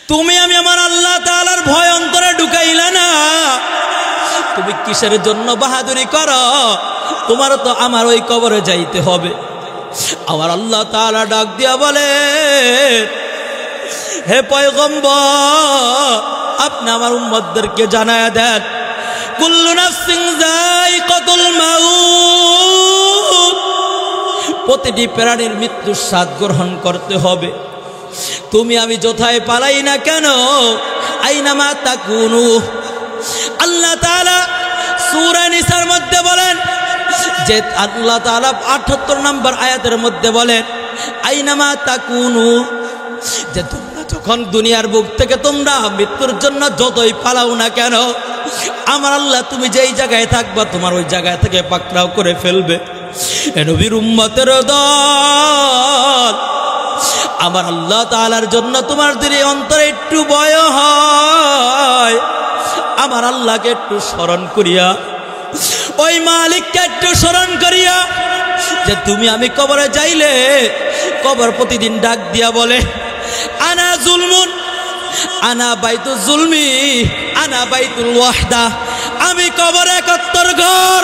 তুমি আমি আমার আল্লাহ তাআলার ভয় অন্তরে ঢুকাইলা না। তুমি কিসের জন্য বাহাদুরি করো? তোমার তো আমার ওই কবরে যাইতে হবে। আমার আল্লাহ তাআলা ডাক দিয়া বলে, হে পয়গম্বর, আপনি আমার উম্মতদেরকে জানায়া দেন, কুল্লু নাফসিন যায়িকাতুল মাউত, প্রতিটি প্রাণীর মৃত্যুর স্বাদ গ্রহণ করতে হবে। তুমি আমি যথায় পালাই না কেন, আইনামা তাকুনু, আল্লাহ তাআলা সূরা নিসার মধ্যে বলেন যে, আল্লাহ তাআলা ৭৮ নম্বর আয়াতের মধ্যে বলেন, আইনামা তাকুনু, যে তোমরা যখন দুনিয়ার বুক থেকে তোমরা মৃত্যুর জন্য যতই পালাও না কেন, আমার আল্লাহ তুমি যেই জায়গায় থাকবা তোমার ওই জায়গায় থেকে পাকড়াও করে ফেলবে। এ নবীর উম্মতের দল, আমার আল্লাহ তাআলার জন্য তোমার যদি অন্তরে একটু ভয় হয়, আমার আল্লাহকে একটু স্মরণ করিয়া, ওই মালিককে একটু স্মরণ করিয়া, যে তুমি আমি কবরে যাইলে কবর প্রতিদিন ডাক দিয়া বলে, আনা জুলমুন, আনা বাইতুল জুলমি, আনা বাইতুল ওয়াহদা, আমি কবর একাত্তর ঘর।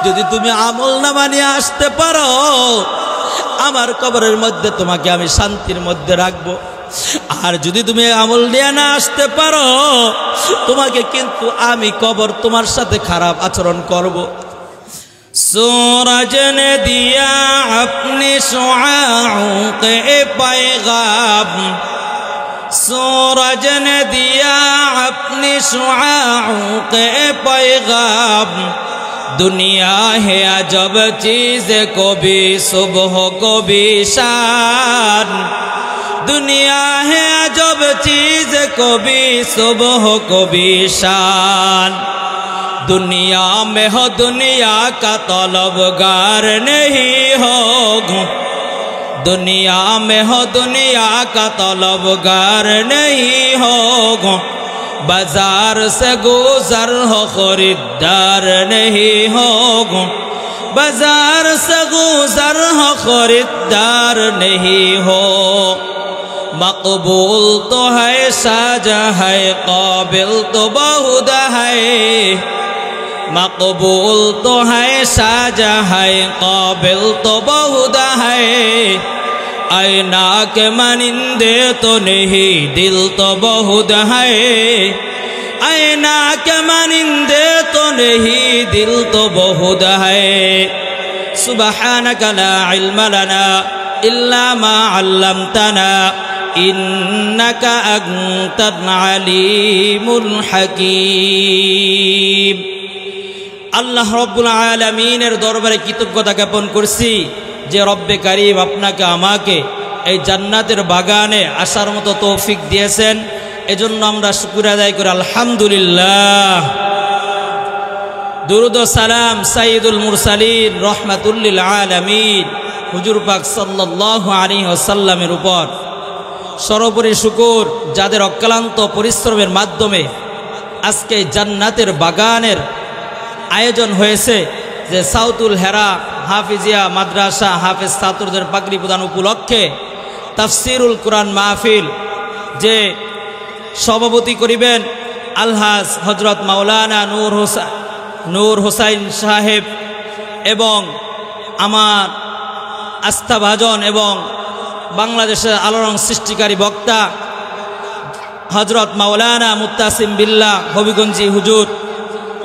যদি তুমি আমল নামা নিয়ে আসতে পারো, আমার কবরের মধ্যে তোমাকে আমি শান্তির মধ্যে রাখবো। আর যদি তুমি আমল নিয়ে না আসতে পারো, তোমাকে কিন্তু আমি কবর তোমার সাথে খারাপ আচরণ করব। सूरज ने दिया अपने शुआओं के पैगाम, सूरज ने दिया अपने शुआओं के पैगाम, दुनिया है अजब चीज़, को भी सुबह को भी शान, दुनिया है अजब चीज़, को भी सुबह को भी शान, दुनिया में हो दुनिया का तलबगार नहीं हो, दुनिया में हो दुनिया का तलबगार नहीं हो, बाजार से गुजर हो खरीदार नहीं हो, बाजार से गुजर हो खरीदार नहीं हो, मकबूल तो है साजा है, काबिल तो बहुत है, मकबूल तो है साजा है, काबिल तो बहुत है, आईना के मानिंदे तो नहीं दिल तो बहुत है, आईना के मानिंदे तो नहीं दिल तो बहुत है, सुबहानक ला इल्म लना इल्ला मा अल्लमतना इन्नका अंतल अलीमुल हकीम। আল্লাহ রব্বুল আলামিনের দরবারে কৃতজ্ঞতা জ্ঞাপন করছি যে রব্বে কারীম আপনাকে আমাকে এই জান্নাতের বাগানে আসার মতো তৌফিক দিয়েছেন। এজন্য আমরা শুকর আদায় করি আলহামদুলিল্লাহ। দুরুদ ও সালাম সাইয়্যিদুল মুরসালিন রাহমাতুল লিল আলামিন হুজুর পাক সাল্লাল্লাহু আলাইহি ওয়াসাল্লামের উপর। সর্বোপরি শুকর যাদের অক্লান্ত পরিশ্রমের মাধ্যমে আজকে জান্নাতের বাগানের আয়োজন হয়েছে, যে সাউতুল হেরা হাফিজিয়া মাদ্রাসা হাফেজ ছাত্রদের পাগড়ি প্রদান উপলক্ষে তাফসিরুল কোরআন মাহফিল যে সভাপতি করিবেন আলহাজ হজরত মাওলানা নূর হোসাইন সাহেব, এবং আমার আস্থাভাজন এবং বাংলাদেশের আলোড়ন সৃষ্টিকারী বক্তা হজরত মাওলানা মুত্তাসিম বিল্লাহ হবিগঞ্জি হুজুর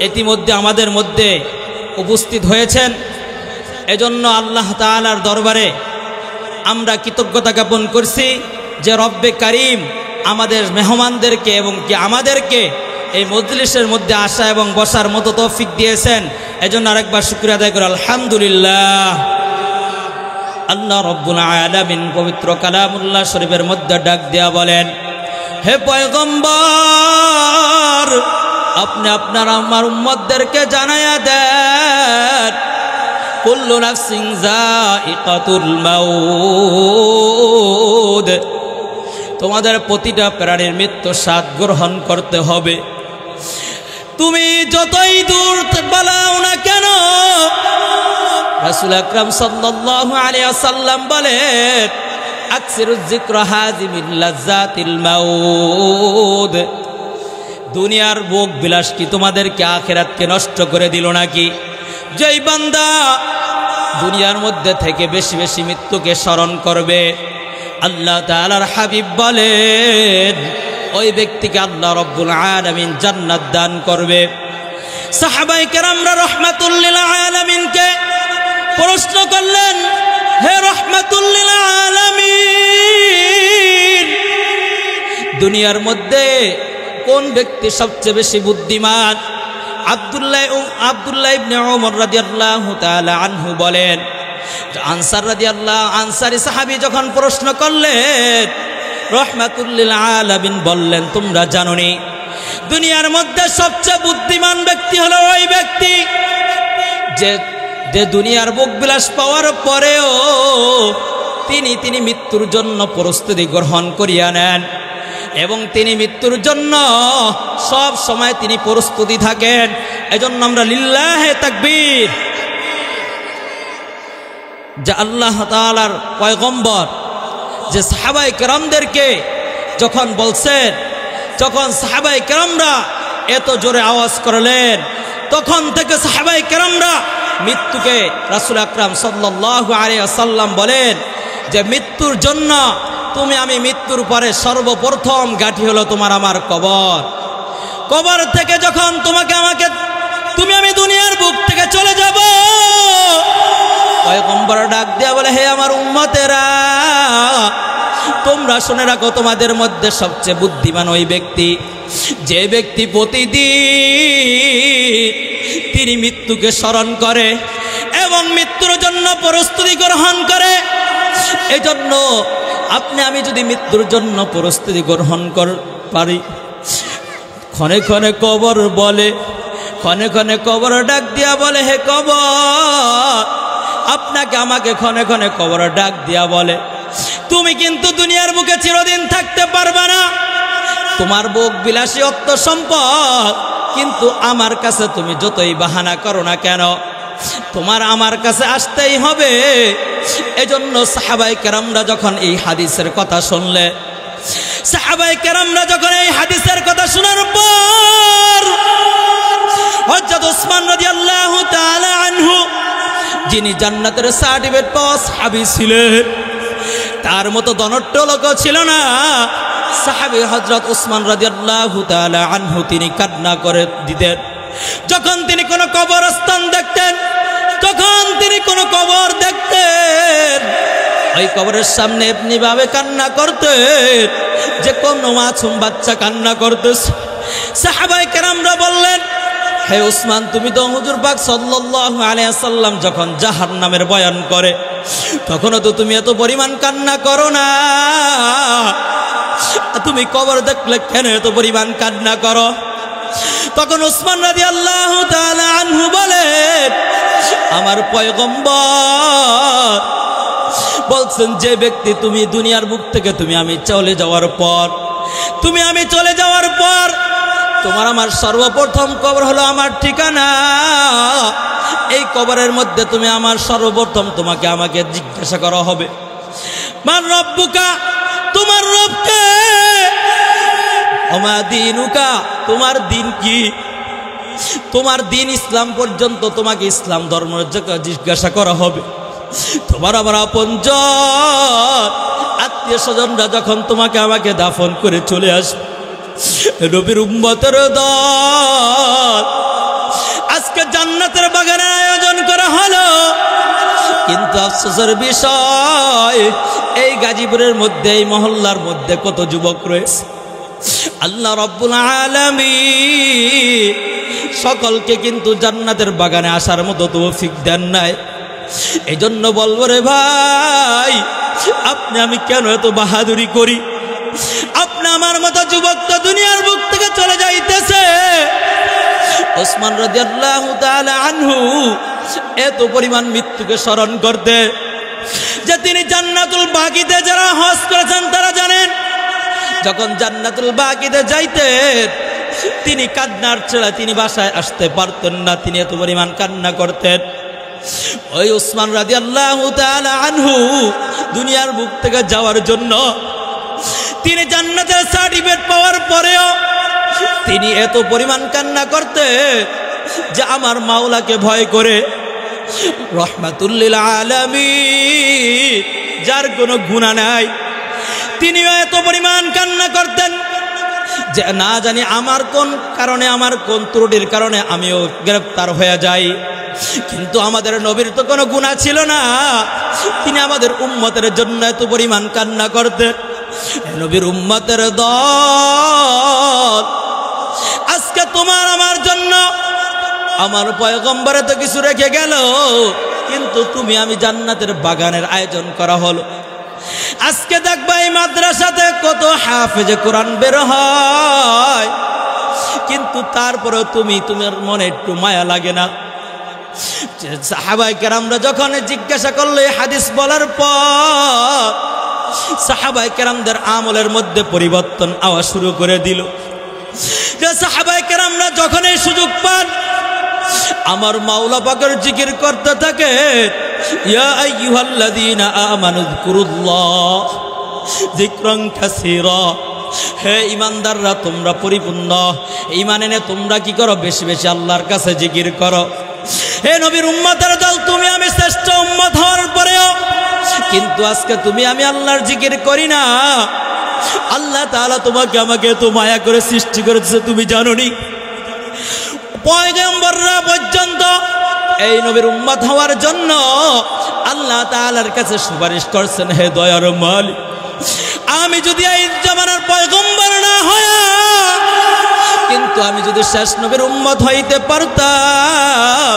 ইতিমধ্যে আমাদের মধ্যে উপস্থিত হয়েছেন। এজন্য আল্লাহ তাআলার দরবারে আমরা কৃতজ্ঞতা জ্ঞাপন করছি যে রব্বে কারীম আমাদের মেহমানদেরকে এবং কি আমাদেরকে এই মজলিসের মধ্যে আসা এবং বসার মতো তৌফিক দিয়েছেন। এজন্য আরেকবার শুকরিয়া আদায় করি আলহামদুলিল্লাহ। আল্লাহ রব্বুল আলামিন পবিত্র কালামুল্লাহ শরীফের মধ্যে ডাক দেয়া বলেন, হে পয়গম্বর, আপনি আপনার আমার উম্মতদেরকে জানায়া দেন, কুল্লু নাফসিন যায়িকাতুল মাউত, তোমাদের প্রতিটা প্রাণীর মৃত্যু স্বাদ গ্রহণ করতে হবে। তুমি যতই দূর পালাও না কেন, রাসূল আকরাম সাল্লাল্লাহু আলাইহি ওয়াসাল্লাম বলেন, আকসিরুজ যিকর হাযিমিল লাজ্জাতিল মাউদ। দুনিয়ার ভোগ বিলাস কি তোমাদেরকে আখিরাতকে নষ্ট করে দিল নাকি? যেই বান্দা দুনিয়ার মধ্যে থেকে বেশি বেশি মৃত্যুকে স্মরণ করবে, আল্লাহ তাআলার হাবিব বলেন ওই ব্যক্তিকে আল্লাহ রাব্বুল আলামিন জান্নাত দান করবে। সাহাবায়ে কেরামরা রাহমাতুল লিল আলামিনকে প্রশ্ন করলেন, হে রাহমাতুল লিল আলামিন, দুনিয়ার মধ্যে কোন ব্যক্তি সবচেয়ে বেশি বুদ্ধিমান? আব্দুল্লাহ ইবনে ওমর রাদিয়াল্লাহু তাআলা আনহু বলেন, আনসারী সাহাবী যখন প্রশ্ন করলেন, রাহমাতুল লিল আলামিন বললেন, তোমরা জানোনি দুনিয়ার মধ্যে সবচেয়ে বুদ্ধিমান ব্যক্তি হলো ওই ব্যক্তি যে দুনিয়ার ভোগবিলাস পাওয়ার পরেও তিনি মৃত্যুর জন্য প্রস্তুতি গ্রহণ করিয়া নেন এবং তিনি মৃত্যুর জন্য সব সময় তিনি প্রস্তুতি থাকেন। এজন্য আমরা লিল্লাহে তাকবীর, যে আল্লাহ তাআলার পয়গম্বর যে সাহাবায়ে কেরামদেরকে যখন বলছেন, যখন সাহাবায়ে কেরামরা এত জোরে আওয়াজ করলেন, তখন থেকে সাহাবায়ে কেরামরা মৃত্যুকে, রাসূল আকরাম সাল্লাল্লাহু আলাইহি ওয়াসাল্লাম বলেন যে মৃত্যুর জন্য আমি মৃত্যুর পরে সর্বপ্রথম ঘাঁটি হলো তোমার আমার কবর। কবর থেকে যখন আমি দুনিয়ার বুক থেকে চলে যাব, পয়গম্বর ডাক দেয়া বলে, হে আমার উম্মতেরা, তোমরা শুনে রাখো, তোমাদের মধ্যে সবচেয়ে বুদ্ধিমান ওই ব্যক্তি যে ব্যক্তি প্রতিদিন তিনি মৃত্যুকে স্মরণ করে এবং মৃত্যুর জন্য প্রস্তুতি গ্রহণ করে। এজন্য আমি যদি মৃত্যুর জন্য প্রস্তুতি গ্রহণ পারি, ক্ষণে ক্ষণে কবর বলে, ক্ষণে ক্ষণে কবর ডাক দিয়া বলে, হে কবর, আমাকে ক্ষণে ক্ষণে কবর ডাক দিয়া বলে, তুমি কিন্তু দুনিয়ার বুকে চিরদিন থাকতে পারবে না। তোমার ভোগ বিলাসী অর্থ সম্পদ কিন্তু আমার কাছে তুমি যতই বাহানা করো না কেন, তোমার আমার কাছে আসতেই হবে। এজন্য সাহাবায়ে কেরামরা যখন এই হাদিসের কথা শুনলে, সাহাবায়ে কেরামরা যখন এই হাদিসের কথা শোনার পর হযরত ওসমান রাদিয়াল্লাহু তাআলা আনহু, যিনি জান্নাতের সার্টিফিকেট পাওয়া সাহাবী ছিলেন, তার মতো ধনাঢ্য লোক ছিল না, সাহাবী হযরত ওসমান রাদিয়াল্লাহু তাআলা আনহু তিনি কান্না করে দিতেন যখন তিনি কোনো কবরস্থান দেখতেন, যখন তিনি কোনো কবর দেখতেন, ওই কবরের সামনে এমনিভাবে কান্না করতেন যে কোনো মাসুম বাচ্চা কান্না করতেছে। সাহাবায়ে কেরামরা বললেন, হে ওসমান, তুমি তো হুজুর পাক সাল্লাল্লাহু আলাইহি ওয়াসাল্লাম যখন জাহান্নামের বয়ান করে তখনও তো তুমি এত পরিমাণ কান্না করো না, তুমি কবর দেখলে কেন এত পরিমাণ কান্না করো? তখন ওসমান রাদিয়াল্লাহু তাআলা আনহু বলেন, আমার পয়গম্বর বলছেন, যে ব্যক্তি তুমি দুনিয়ার বুক থেকে আমি চলে যাওয়ার পর, তোমার আমার সর্বপ্রথম কবর হলো আমার ঠিকানা। এই কবরের মধ্যে আমার সর্বপ্রথম আমাকে জিজ্ঞাসা করা হবে, মান রব্বুকা, তোমার রব কে? ওমা দীনুকা, তোমার দিন কি? তোমার দিন ইসলাম পর্যন্ত তোমাকে ইসলাম ধর্মের জিজ্ঞাসা করা হবে। তোমার আবার আপনজন আত্মীয় স্বজনরা যখন আমাকে দাফন করে চলে আসবে, নবীর উম্মতের দল, আজকে জান্নাতের বাগানের আয়োজন করা হলো, কিন্তু আফসোসের বিষয় এই গাজীপুরের মধ্যে, এই মহল্লার মধ্যে কত যুবক রয়েছে, আল্লাহ রাব্বুল আলামিন সকলকে কিন্তু জান্নাতের বাগানে আসার মতো তৌফিক দেন নাই। এই জন্য বলবো, রে ভাই, আমি কেন এত বাহাদুরি করি? আমার মতো যুবক তো দুনিয়ার বুক থেকে চলে যাইতেছে। ওসমান রাদিয়াল্লাহু তাআলা আনহু এত পরিমাণ মৃত্যুকে স্মরণ করতে যে তিনি জান্নাতুল বাকিতে যারা হজ করেছেন তারা জানেন, যখন জান্নাতুল বাকিতে যাইতেন তিনি কান্নার ছেড়ে তিনি বাসায় আসতে পারতেন না, তিনি এত পরিমাণ কান্না করতেন। ওই উসমান রাদিয়াল্লাহু তাআলা আনহু দুনিয়ার বুক থেকে যাওয়ার জন্য তিনি জান্নাতের সার্টিফিকেট পাওয়ার পরেও তিনি এত পরিমাণ কান্না করতে যে আমার মাওলাকে ভয় করে রহমাতুল লিল আলামিন যার কোনো গুনাহ নাই তিনিও এত পরিমাণ কান্না করতেন যে না জানি আমার কোন কারণে আমার কোন ত্রুটির কারণে আমিও গ্রেফতার হয়ে যাই কিন্তু আমাদের নবীর তো কোনো গুনাহ ছিল না তিনি আমাদের উম্মতের জন্য এত পরিমাণ কান্না করতেন নবীর উম্মতের দল আজকে তোমার আমার জন্য আমার পয়গম্বরে তো কিছু রেখে গেল কিন্তু তুমি আমি জান্নাতের বাগানের আয়োজন করা হলো আজকে দেখবা এই মাদ্রাসাতে কত হাফেজে কোরআন বের হয় কিন্তু তারপরেও তোমার মনে একটু মায়া লাগে না সাহাবায়ে কেরামরা যখন জিজ্ঞাসা করলো এই হাদিস বলার পর সাহাবায়ে কেরামদের আমলের মধ্যে পরিবর্তন আওয়া শুরু করে দিল যে সাহাবায়ে কেরামরা যখন এই সুযোগ পান আমার মাওলা পাকের জিকির করতে থাকে ইয়া আইয়ুহাল্লাযীনা আমানু যকুরুল্লাহ যিকরান কাসীরা হে ঈমানদাররা তোমরা পরিপূর্ণ ঈমান এনে তোমরা কি করো বেশি বেশি আল্লাহর কাছে জিকির করো হে নবীর উম্মতের দল তুমি আমি শ্রেষ্ঠ উম্মত হওয়ার পরেও কিন্তু আজকে তুমি আমি আল্লাহর জিকির করি না আল্লাহ তাআলা তোমাকে আমাকে এত মায়া করে সৃষ্টি করেছে তুমি জানো নি পয়গম্বররা পর্যন্ত এই নবীর উম্মত হওয়ার জন্য আল্লাহ তাআলার কাছে সুপারিশ করছেন হে দয়ার মালিক আমি যদি এই জামানার পয়গম্বর না হই কিন্তু আমি যদি শেষ নবীর উম্মত হইতে পারতাম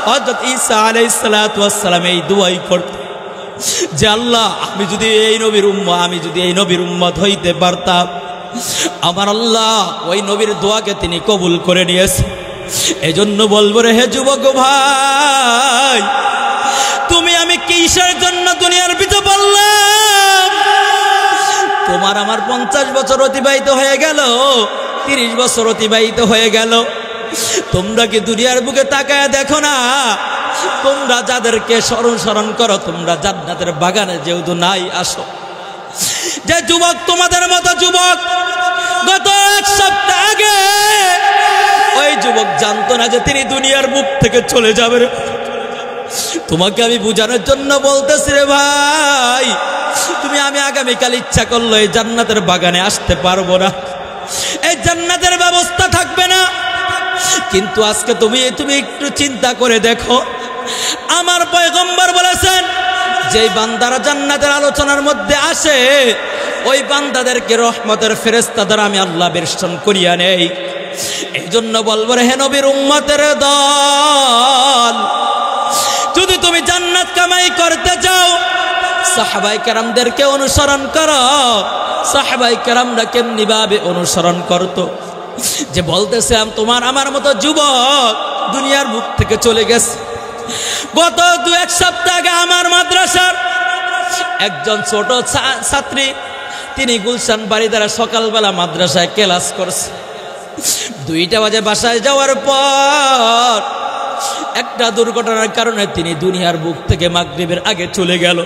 হযরত ঈসা আলাইহিস সালাতু ওয়াস সালাম এই দোয়াই করতেন যে আল্লাহ আমি যদি এই নবীর উম্মত হইতে পারতাম আমার আল্লাহ ওই নবীর দোয়াকে তিনি কবুল করে নিয়েছেন এজন্য বলবো রে হে যুবক ভাই তুমি আমি কিসের জন্য দুনিয়ার পিছে পড়লাম তোমার আমার 50 বছর অতিবাহিত হয়ে গেল 30 বছর অতিবাহিত হয়ে গেল তোমরা কি দুনিয়ার বুকে তাকায় দেখো না তোমরা যাদেরকে স্মরণ করো তোমরা জান্নাতের বাগানে যেহেতু নাই আসো যে যুবক তোমাদের মতো যুবক গত এক সপ্তাহ আগে ওই যুবক জানতো না যে তিনি দুনিয়ার বুক থেকে চলে যাবে তোমাকে আমি বোঝানোর জন্য বলতেছি রে ভাই তুমি আমি আগামীকাল ইচ্ছা করলো এই জান্নাতের বাগানে আসতে পারবো না এই জান্নাতের ব্যবস্থা থাকবে না কিন্তু আজকে তুমি একটু চিন্তা করে দেখো আমার পয়গম্বর বলেছেন যে বান্দারা জান্নাতের আলোচনার মধ্যে আসে ওই বান্দাদেরকে রহমতের ফেরেশতা দ্বারা আমি আল্লাহ বেষ্টন করিয়া নেই এই জন্য বলবো হে নবীর উম্মতের দল যদি তুমি জান্নাত কামাই করতে চাও সাহাবায়ে কেরামদেরকে অনুসরণ করো সাহাবায়ে কেরামরা কেমনি ভাবে অনুসরণ করতো যে বলতেছিলাম তোমার আমার মতো যুবক দুনিয়ার বুক থেকে চলে গেছে গত 2-1 সপ্তাহ আগে আমার মাদ্রাসার একজন ছোট ছাত্রী তিনি গুলশান বাড়ি দ্বারা সকালবেলা মাদ্রাসায় ক্লাস করছে 2টা বাজে বাসায় যাওয়ার পর একটা দুর্ঘটনার কারণে তিনি দুনিয়ার বুক থেকে মাগরিবের আগে চলে গেল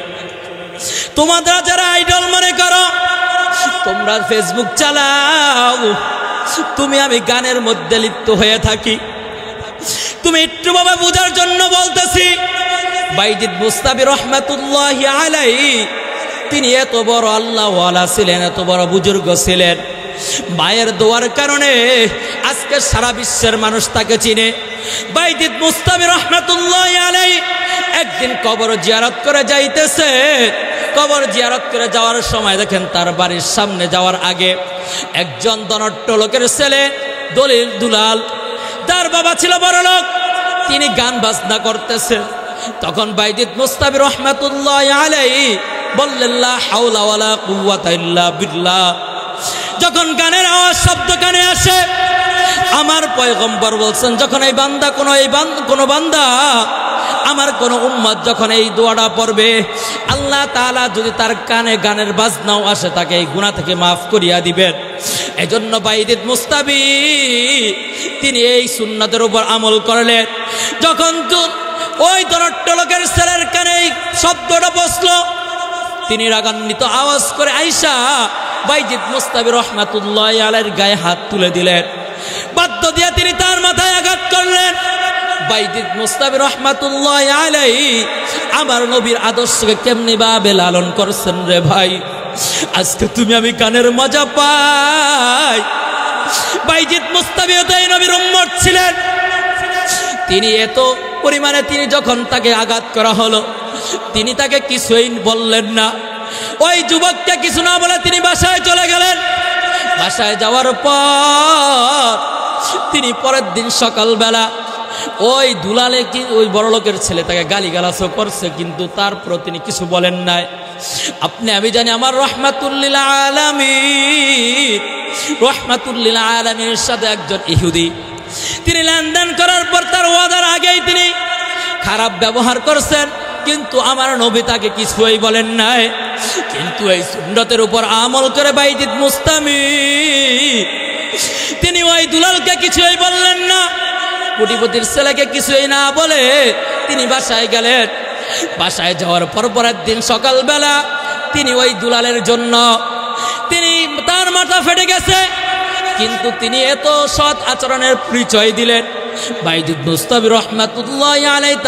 তোমরা যারা আইডল মনে করো তোমরা ফেসবুক চালাও তুমি আমি গানের মধ্যে লিপ্ত হয়ে থাকি তুমি একটু বাবা বোঝার জন্য বলতেছি বাইজিদ মুস্তাবি রহমাতুল্লাহি আলাইহি তিনি এত বড় আল্লাহ ওয়ালা ছিলেন এত বড় বুজুর্গ ছিলেন মায়ের দোয়ার কারণে আজকে সারা বিশ্বের মানুষ তাকে চিনে বাইজিদ মুস্তাবি রহমাতুল্লাহি আলাইহি একদিন কবর জিয়ারত করে যাইতেছে কবর জিয়ারত করে যাওয়ার সময় দেখেন তার বাড়ির সামনে যাওয়ার আগে একজন ধনাঢ্য লোকের ছেলে দলিল দুলাল তার বাবা ছিল বড় লোক তিনি গান বাজনা করতেছে তখন বাইজিদ মুস্তাবি রহমাতুল্লাহি আলাইহি বললেন লা হাওলা ওয়ালা কুওয়াতা ইল্লা বিল্লাহ যখন গানের আওয়াজ শব্দ কানে আসে আমার পয়গম্বর বলছেন যখন এই বান্দা কোনো বান্দা আমার কোন উম্মত যখন এই দোয়াটা পড়বে আল্লাহ তাআলা যদি তার কানে গানের বাজনাও আসে তাকে এই গুনাহ থেকে মাফ করিয়া দিবেন এজন্য বাইজিদ মুস্তাবি তিনি এই সুন্নাতের উপর আমল করলেন যখন ওই ধনাঢ্য লোকের ছেলের কানে শব্দটা বসলো। তিনি রাগান্বিত আওয়াজ করে আয়েশা বাইজিদ মুস্তাবি রহমাতুল্লাহি আলাইহির গায়ে হাত তুলে দিলেন। বাধ্য দিয়ে তিনি তার মাথায় আঘাত করলেন। বাইজিদ মুস্তাবি রহমাতুল্লাহি আলাইহি আমার নবীর আদর্শকে কেমনি ভাবে লালন করছেন রে ভাই, আজকে তুমি আমি কানের মজা পাই। বাইজিদ মুস্তাবি তাই নবীর উম্মত ছিলেন। তিনি এত পরিমাণে তিনি যখন তাকে আঘাত করা হলো তিনি তাকে কিছুই বললেন না। ওই যুবককে কিছু না বলে তিনি বাসায় চলে গেলেন। বাসায় যাওয়ার পর তিনি পরের দিন সকালবেলা ওই দুলালে কি ওই বড়লোকের ছেলে তাকে গালিগালাজও করছে, কিন্তু তারপর তিনি কিছু বলেন নাই। আপনি আমি জানি আমার রহমাতুল লিল আলামিন, রহমাতুল লিল আলামিনের সাথে একজন ইহুদি, তিনি লেনদেন করার পর তার ওয়াদার আগেই তিনি খারাপ ব্যবহার করছেন, কিন্তু আমার নবী তাকে কিছুই বলেন নাই। কিন্তু এই সুন্নতের উপর আমল করে বাইজিদ মুস্তামি তিনি ওই দুলালকে কিছুই বললেন না। কোটিপতির ছেলেকে কিছুই না বলে তিনি বাসায় গেলেন। বাসায় যাওয়ার পর পরের দিন সকালবেলা তিনি ওই দুলালের জন্য তিনি তার মাথা ফেটে গেছে, কিন্তু তিনি এত সৎ আচরণের পরিচয় দিলেন। বাইজিদ মুস্তাবি রহমাতুল্লাহি আলাইহি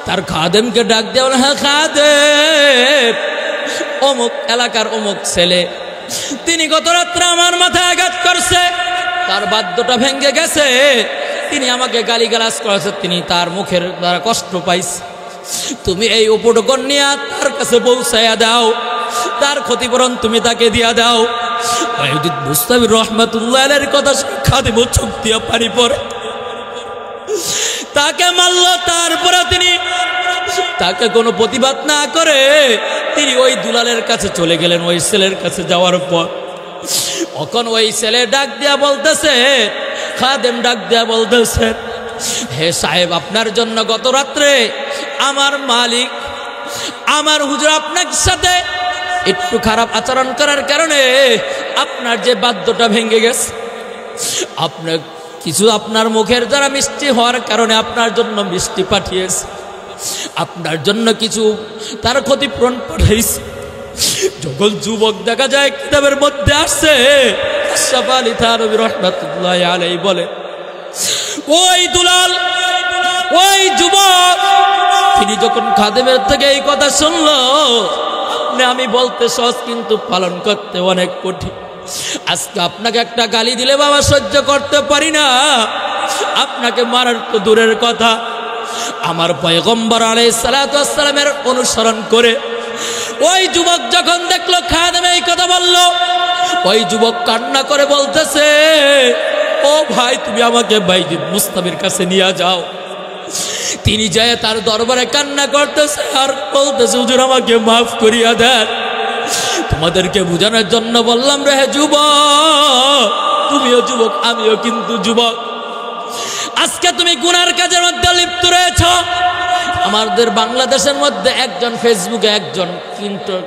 তার খাদেমকে ডাক দেওয়া, হ্যাঁ খাদেম, অমুক এলাকার অমুক ছেলে তিনি গত রাত্রে আমার মাথায় আঘাত করছে, তার বাদ্যটা ভেঙে গেছে, তিনি আমাকে গালিগালাজ করেছে, তিনি তার মুখের দ্বারা কষ্ট পাইছে। তুমি এই উপটকন নিয়ে তার কাছে পৌঁছাইয়া দাও, তার ক্ষতিপূরণ তুমি তাকে দিয়া দাও। বাইজিদ মুস্তাবি রহমাতুল্লাহি আলাইহির কথা খাদেম চোখ দিয়া পানি পড়ে। তাকে মারল, তারপরে তিনি তাকে কোনো প্রতিবাদ না করে তিনি ওই দুলালের কাছে চলে গেলেন। ওই ছেলের কাছে যাওয়ার পর এখন ওই ছেলে ডাক দিয়া বলতেছে, খাদেম ডাক দিয়া বলতেছে, হে সাহেব, আপনার জন্য গত রাত্রে আমার মালিক আমার হুজুর আপনার সাথে একটু খারাপ আচরণ করার কারণে আপনার যে বাদ্যটা ভেঙে গেছে, আপনার কিছু আপনার মুখের দ্বারা মিষ্টি হওয়ার কারণে আপনার জন্য মিষ্টি পাঠিয়েছে, আপনার জন্য কিছু তার ক্ষতিপূরণ পাঠাইছে। যখন যুবক দেখা যায় কিতাবের মধ্যে আসছে, আশরাফ আলী থানভী রাহমাতুল্লাহি আলাইহি বলে, ওই দুলাল ওই যুবক তিনি যখন খাদেমের থেকে এই কথা শুনলো, আমি বলতে সহজ কিন্তু পালন করতে অনেক কঠিন। আজকে আপনাকে একটা গালি দিলে বাবা সহ্য করতে পারি না, আপনাকে মারার তো দূরের কথা। আমার পয়গম্বর আলাইহিস সালাতু ওয়াস সালামের অনুসরণ করে ওই যুবক যখন দেখলো খাদেম এই কথা বলল, ওই যুবক কান্না করে বলতেছে, ও ভাই, তুমি আমাকে বাইজিদ মুস্তাবির কাছে নিয়ে যাও। তিনি যায় তার দরবারে কান্না করতেছে আর বলতেছে, হুজুর আমাকে মাফ করিয়া দেন। তোমাদেরকে বোঝানোর জন্য বললাম রে যুবক, তুমিও যুবক আমিও কিন্তু যুবক। আজকে তুমি গুনার কাজের মধ্যে লিপ্ত রয়েছ। আমাদের বাংলাদেশের মধ্যে একজন ফেসবুকে একজন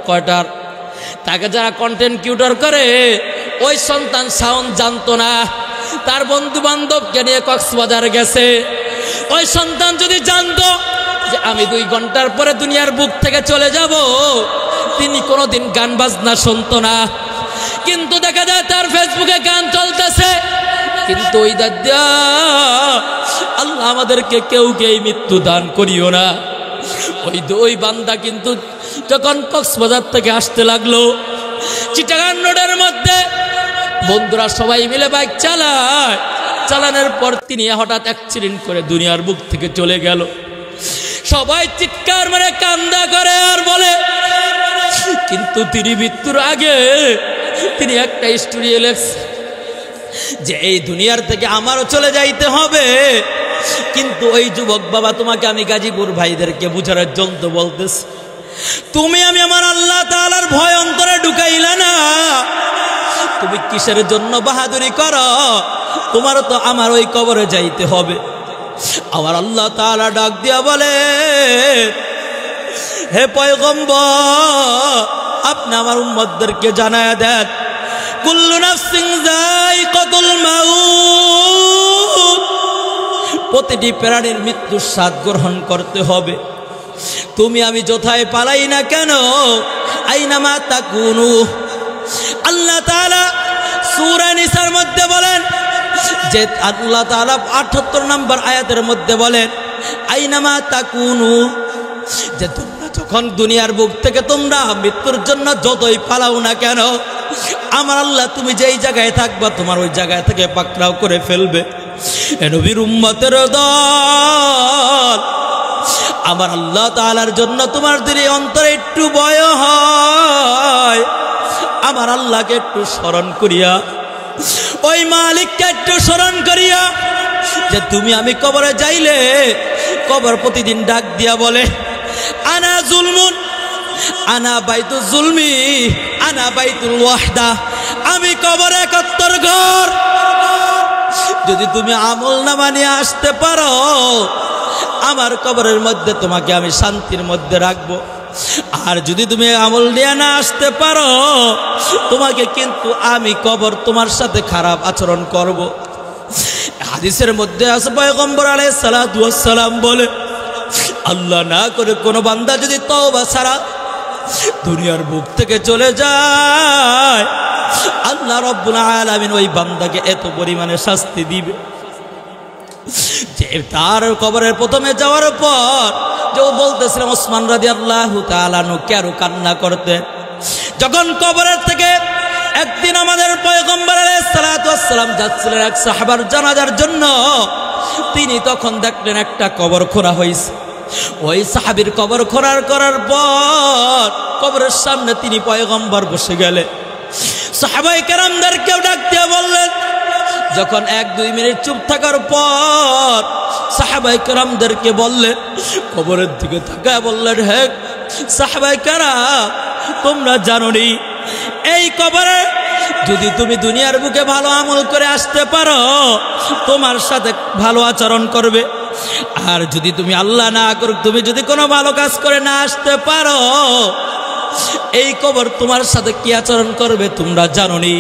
কয়টার তাকে যারা কন্টেন্ট ক্রিয়েটর করে, ওই সন্তান সাউন্ড জানতো না, তার বন্ধু বান্ধবকে নিয়ে কক্সবাজার গেছে। ওই সন্তান যদি জানতো যে আমি 2 ঘন্টার পরে দুনিয়ার বুক থেকে চলে যাব, তিনি কোনোদিন গান বাজনা শুনতো না। কিন্তু দেখা যায় তার ফেসবুকে গান চলতেছে। কিন্তু ওই দাদা, আল্লাহ আমাদেরকে কেউকে এই মৃত্যু দান করিও না। ওই বান্দা কিন্তু যখন কক্সবাজার থেকে আসতে লাগলো, চিটাগাং রোডের মধ্যে বন্ধুরা সবাই মিলে বাইক চালায়, চালানোর পর তিনি হঠাৎ অ্যাক্সিডেন্ট করে দুনিয়ার বুক থেকে চলে গেল। সবাই চিৎকার মেরে কান্দা করে আর বলে, কিন্তু তিনি মৃত্যুর আগে তিনি একটা স্টোরি লেখছে যে এই দুনিয়ার থেকে আমারও চলে যাইতে হবে। কিন্তু ওই যুবক বাবা, তোমাকে আমি গাজীপুর ভাইদেরকে বুঝানোর জন্য বলতেছি, তুমি আমি আমার আল্লাহ তাআলার ভয় অন্তরে ঢুকাইলা না। তুমি কিসের জন্য বাহাদুরি করো? তোমারও তো আমার ওই কবরে যাইতে হবে। আমার আল্লাহ তাআলা ডাক দিয়া বলে, হে পয়গম্বর, আপনি আমার উম্মতদেরকে জানায়া দেন, কুল্লু নাফসিন যায়িকাতুল মাউত, প্রতিটি প্রাণীর মৃত্যুর স্বাদ গ্রহণ করতে হবে। তুমি আমি যথায় পালাই না কেন, আইনামা তাকুনু, আল্লাহ তাআলা সূরা নিসার মধ্যে বলেন যে আল্লাহ তাআলা ৭৮ নম্বর আয়াতের মধ্যে বলেন আইনামা তাকুনু, যে তোমরা যখন দুনিয়ার বুক থেকে তোমরা মৃত্যুর জন্য যতই পালাও না কেন, আমার আল্লাহ তুমি যেই জায়গায় থাকবা তোমার ওই জায়গায় থেকে পাকড়াও করে ফেলবে। এ নবীর উম্মতের দল, আমার আল্লাহ তাআলার জন্য তোমার যদি অন্তরে একটু ভয় হয়, আমার আল্লাহকে একটু স্মরণ করিয়া, ওই মালিককে একটু স্মরণ করিয়া, যে তুমি আমি কবরে যাইলে কবর প্রতিদিন ডাক দিয়া বলে আনা জুলমুন, আনা বাইতুল জুলমি, আনা বাইতুল ওয়াহদা, আমি কবর একাত্তর ঘর। যদি তুমি আমল নামা নিয়ে আসতে পারো, আমার কবরের মধ্যে তোমাকে আমি শান্তির মধ্যে রাখবো। আর যদি তুমি আমল নিয়ে না আসতে পারো, তোমাকে কিন্তু আমি কবর তোমার সাথে খারাপ আচরণ করব। হাদিসের মধ্যে আছে পয়গম্বর আলাইহিস সালাতু ওয়াস সালাম বলে, আল্লাহ না করে কোনো বান্দা যদি তওবা ছাড়া দুনিয়ার বুক থেকে চলে যায়, আল্লাহ রাব্বুল আলামিন ওই বান্দাকে এত পরিমাণে শাস্তি দিবে যে তার কবরের প্রথমে যাওয়ার পর যে বলতেছিলাম ওসমান রাদিয়াল্লাহু তাআলা আনহু কেন কান্না করতেন, যখন কবরের থেকে একদিন আমাদের পয়গম্বর আলাইহিস সালাতু ওয়াস সালাম যাচ্ছিলেন এক সাহাবার জানাজার জন্য, তিনি তখন দেখলেন একটা কবর খোঁড়া হয়েছে। ওই সাহাবীর কবর খোঁড়ার করার পর কবরের সামনে তিনি পয়গম্বর বসে গেলেন। সাহাবায়ে কেরামদেরকেও ডাক দিয়ে বললেন, যখন ১-২ মিনিট চুপ থাকার পর সাহাবায়ে কেরামদেরকে বললেন, কবরের দিকে তাকায় বললেন, হে সাহাবায়ে কেরাম, তোমরা জানো নি এই কবরে যদি তুমি দুনিয়ার বুকে ভালো আমল করে আসতে পারো, তোমার সাথে ভালো আচরণ করবে। আর যদি তুমি আল্লাহ না করুক, তুমি যদি কোনো ভালো কাজ করে না আসতে পারো, এই কবর তোমার সাথে কি আচরণ করবে তোমরা জানো নি?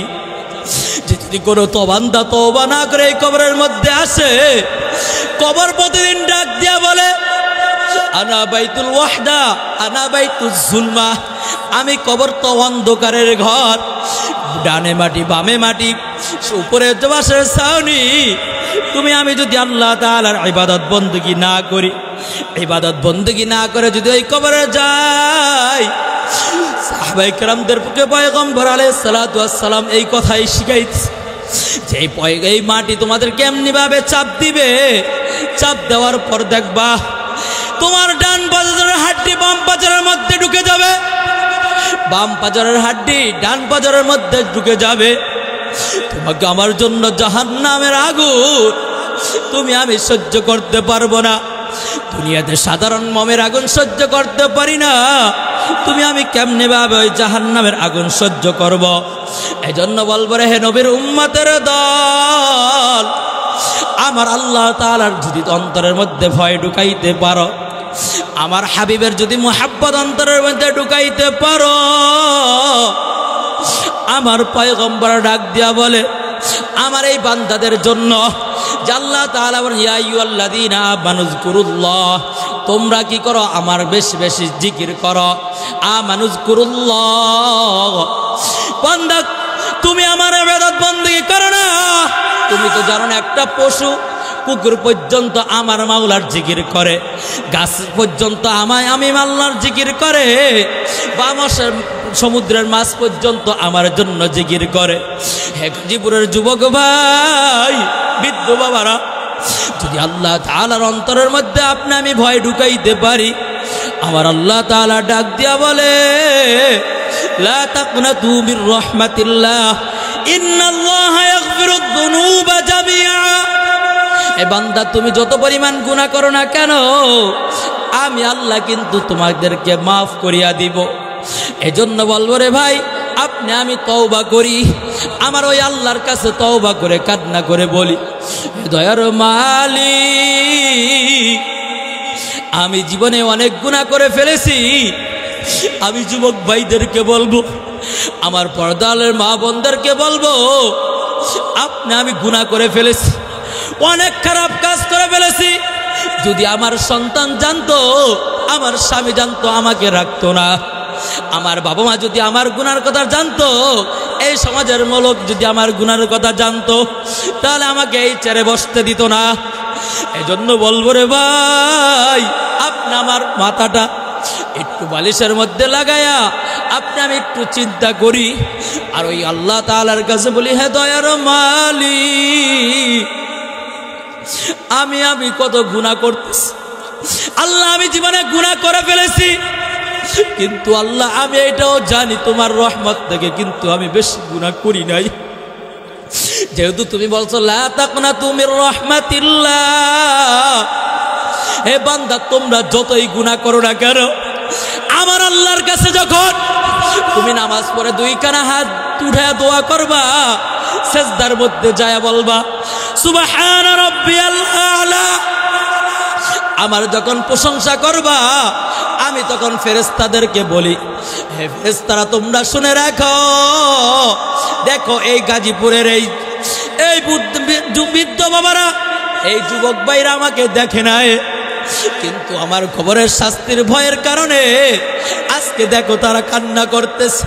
যে যদি কোনো বান্দা তওবা না করে এই কবরের মধ্যে আসে, কবর প্রতিদিন ডাক দিয়া বলে আনা বাইতুল ওয়াহদা, আনা বাইতুল জুলমা, আমি কবর তো অন্ধকারের ঘর, ডানে মাটি বামে মাটি, উপরে বাঁশের ছাউনি। তুমি আমি যদি আল্লাহ তাআলার ইবাদত বندگی না করি, ইবাদত বندگی না করে যদি ওই কবরে যাই, সাহাবায়ে কেরামদের পক্ষে পয়গম্বর আলাইহিস সালাতু ওয়াস সালাম এই কথাই শিখাইছে যে এই মাটি তোমাদের কেমনি ভাবে চাপ দিবে, চাপ দেওয়ার পর দেখবা তোমার ডান পাজরের হাড্ডি বাম পাজরের মধ্যে ঢুকে যাবে, বাম পাজরের হাড্ডি ডান পাজরের মধ্যে ঢুকে যাবে। তোমাকে আমার জন্য জাহান্নামের আগুন তুমি আমি সহ্য করতে পারবো না। দুনিয়াতে সাধারণ মোমের আগুন সহ্য করতে পারি না, তুমি আমি কেমনে ভাবে ওই জাহান্নামের আগুন সহ্য করব? এজন্য বলবো রে হে নবীর উম্মতের দল, আমার আল্লাহ তাআলার যদি অন্তরের মধ্যে ভয় ঢুকাইতে পারো, আমার হাবিবের যদি মুহাব্বত অন্তরের মধ্যে ঢুকাইতে পারো, আমার পয়গম্বর ডাক দিয়া বলে আমার এই বান্দাদের জন্য যে আল্লাহ তাআলা বলেন ইয়া আইয়ুহাল্লাযীনা আমানুযকুরুল্লাহ, তোমরা কি করো আমার বেশি বেশি জিকির করো। আমানুযকুরুল্লাহ, বান্দা তুমি আমার ইবাদত বندگی করো না, তুমি তো জানো না একটা পশু কুকুর পর্যন্ত আমার মাওলার জিকির করে, গাছ পর্যন্ত আমি আল্লাহর জিকির করে, বা সমুদ্রের মাছ পর্যন্ত আমার জন্য জিকির করে। হে গাজীপুরের যুবক ভাই, বৃদ্ধ বাবারা, যদি আল্লাহ তাআলার অন্তরের মধ্যে আপনি আমি ভয় ঢুকাইতে পারি, আমার আল্লাহ তাআলা ডাক দিয়া বলে লা তাকনাতু মির রাহমাতিল্লাহ ইন্নাল্লাহা ইয়াগফিরুদ যুনুবা জামিআ। এ বান্দা তুমি যত পরিমাণ গুনাহ করো না কেন, আমি আল্লাহ কিন্তু তোমাদেরকে মাফ করিয়া দিব। এজন্য বলবো রে ভাই, আপনি আমি তওবা করি, আমার ওই আল্লাহর কাছে তওবা করে কান্না করে বলি, দয়ার মালিক আমি জীবনে অনেক গুনাহ করে ফেলেছি। আমি যুবক ভাইদেরকে বলবো, আমার পর্দালের মা বোনদেরকে বলবো, আপনি আমি গুনাহ করে ফেলেছি, অনেক খারাপ কাজ করে ফেলেছি। যদি আমার সন্তান জানতো, আমার স্বামী জানতো, আমাকে রাখতো না। আমার বাবা মা যদি আমার গুনার কথা জানতো, এই সমাজের লোক যদি আমার গুনার কথা জানতো, তাহলে আমাকে এই চেয়ারে বসতে দিত না। এজন্য বলবো রে ভাই, আপনি আমার মাথাটা একটু বালিশের মধ্যে লাগায়া আপনি আমি একটু চিন্তা করি, আর ওই আল্লাহ তাআলার কাছে বলি, হে দয়ার মালিক, আমি কত গুনাহ করতেছি আল্লাহ, আমি জীবনে গুনাহ করে ফেলেছি, কিন্তু আল্লাহ আমি এটাও জানি তোমার রহমত থেকে কিন্তু আমি বেশি গুনাহ করি নাই। যেহেতু তুমি বলছো লা তাকনাতু মির রাহমাতিল্লাহ, হে বান্দা তোমরা যতই গুনাহ করো না কেন, আমার আল্লাহর কাছে যখন তুমি নামাজ পড়ে দুই কানা হাত উঠে দোয়া করবা, সিজদার মধ্যে যায় বলবা সুবহান রাব্বিয়াল আলা, আমার যখন প্রশংসা করবা, আমি তখন ফেরেশতাদেরকে বলি, হে ফেরেশতারা তোমরা শুনে রাখো, দেখো এই গাজীপুরের এই বৃদ্ধ বাবারা, এই যুবক ভাইরা আমাকে দেখে নাই, কিন্তু আমার খবরের শাস্তির ভয়ের কারণে আজকে দেখো তারা কান্না করতেছে।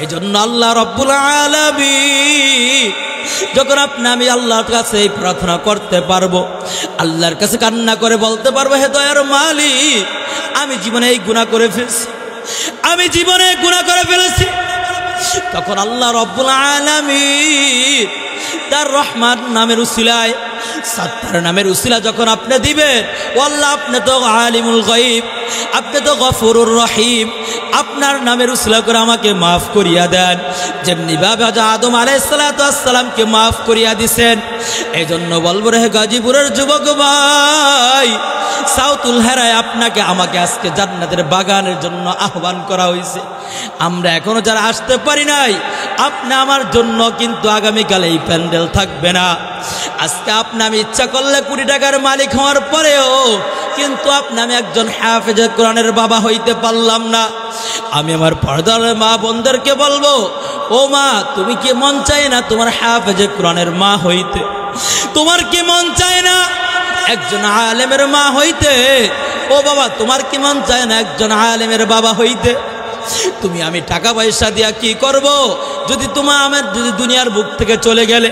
এই জন্য আল্লাহ রব্বুল আলামিন, যখন আমি আল্লাহর কাছে এই প্রার্থনা করতে পারবো, আল্লাহর কাছে কান্না করে বলতে পারবো, হে দয়ার মালিক, আমি জীবনে এই গুনাহ করে ফেলেছি, আমি জীবনে গুনাহ করে ফেলেছি, তখন আল্লাহ রব্বুল আলামিন তার রহমান নামের উসিলায়, সাত্তার নামের উসিলা যখন আপনি দিবেন, ও আল্লাহ আপনি তো আলিমুল গায়ব, আপনি তো গফুরুর রহিম, আপনার নামের উসিলা করে আমাকে মাফ করিয়া দেন, যেমনি ভাবে আদম আলাইহিস সালাতু ওয়াস সালামকে মাফ করিয়া দিবেন। এই জন্য বলবো রে গাজীপুরের যুবক ভাই, সাউতুল হেরায় আপনাকে আমাকে আজকে জান্নাতের বাগানের জন্য আহ্বান করা হয়েছে। আমরা এখনো যারা আসতে পারি নাই, আপনি আমার জন্য কিন্তু আগামীকাল এই প্যান্ডেল থাকবে না। আজকে আমি ইচ্ছা করলে কোটি টাকার মালিক হওয়ার পরেও কিন্তু আমি একজন হাফেজে কোরআনের বাবা হইতে পারলাম না। আমি আমার পর্দার মা বোনদেরকে বলবো, ও মা, তুমি কি মন চায় না তোমার হাফেজে কোরআনের মা হইতে? তোমার কি মন চায় না একজন আলেমের মা হইতে? ও বাবা, তোমার কি মন চায় না একজন আলেমের বাবা হইতে? আমি টাকা পয়সা দিয়া কি করব যদি আমার যদি দুনিয়ার বুক থেকে চলে গেলে?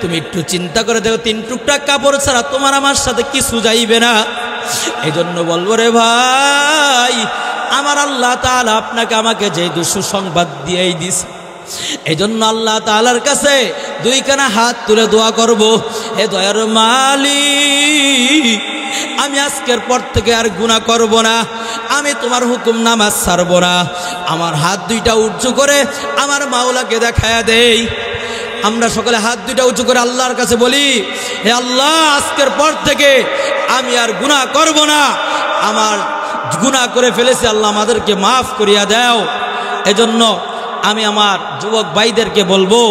তুমি একটু চিন্তা করে দেখো, 3 টুকরা কাপড় ছাড়া তোমার আমার সাথে কিছু যাইবে না। এই জন্য বলবো রে ভাই, আমার আল্লাহ তাআলা আপনাকে আমাকে যে সুসংবাদ দিয়েই দিছে, এই জন্য আল্লাহ তাআলার কাছে 2 কানা হাত তুলে দোয়া করব, হে দয়ার মালিক, আমি আজকের পর থেকে আর গুনাহ করব না, আমি তোমার হুকুম নামাজ ছাড়ব না। আমার হাত 2টা উঁচু করে আমার মাওলাকে দেখায়া দেই। আমরা সকলে হাত 2টা উঁচু করে আল্লাহর কাছে বলি, হে আল্লাহ, আজকের পর থেকে আমি আর গুনাহ করব না, আমার গুনাহ করে ফেলেছি, আল্লাহ আমাদেরকে মাফ করিয়া দাও। এজন্য আমি আমার যুবক ভাইদেরকে বলবো,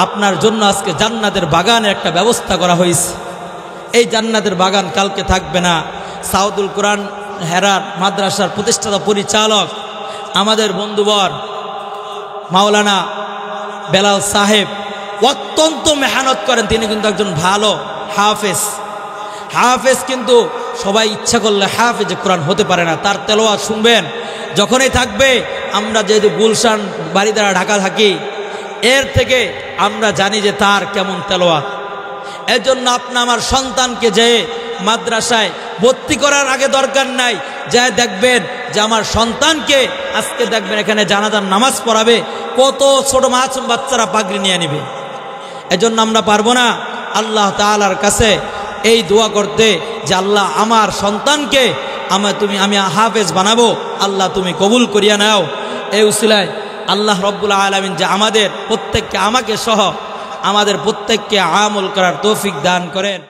আপনার জন্য আজকে জান্নাতের বাগানের একটা ব্যবস্থা করা হয়েছে। এই জান্নাতের বাগান কালকে থাকবে না। সাউদুল কোরআন হেরার মাদ্রাসার প্রতিষ্ঠাতা পরিচালক আমাদের বন্ধুবর মাওলানা বেলাল সাহেব অত্যন্ত মেহনত করেন। তিনি কিন্তু একজন ভালো হাফেজ, কিন্তু সবাই ইচ্ছা করলে হাফেজে কোরআন হতে পারে না। তার তেলাওয়াত শুনবেন যখনই থাকবে, আমরা যেহেতু গুলশান বাড়িদারা ঢাকা থাকি, এর থেকে আমরা জানি যে তার কেমন তেলাওয়াত। এর জন্য আমার সন্তানকে যে মাদ্রাসায় ভর্তি করার আগে দরকার নাই, যা দেখবেন যে আমার সন্তানকে আজকে দেখবেন এখানে জানাজার নামাজ পড়াবে, কত ছোট মাসুম বাচ্চারা পাগড়ি নিয়ে নেবে। এজন্য আমরা পারবো না আল্লাহ তাআলার কাছে এই দোয়া করতে যে আল্লাহ আমার সন্তানকে আমি হাফেজ বানাবো, আল্লাহ তুমি কবুল করিয়া নাও। এই উসিলায় আল্লাহ রব্বুল আলামিন যে আমাদের প্রত্যেককে, আমাকে সহ আমাদের প্রত্যেককে আমল করার তৌফিক দান করেন।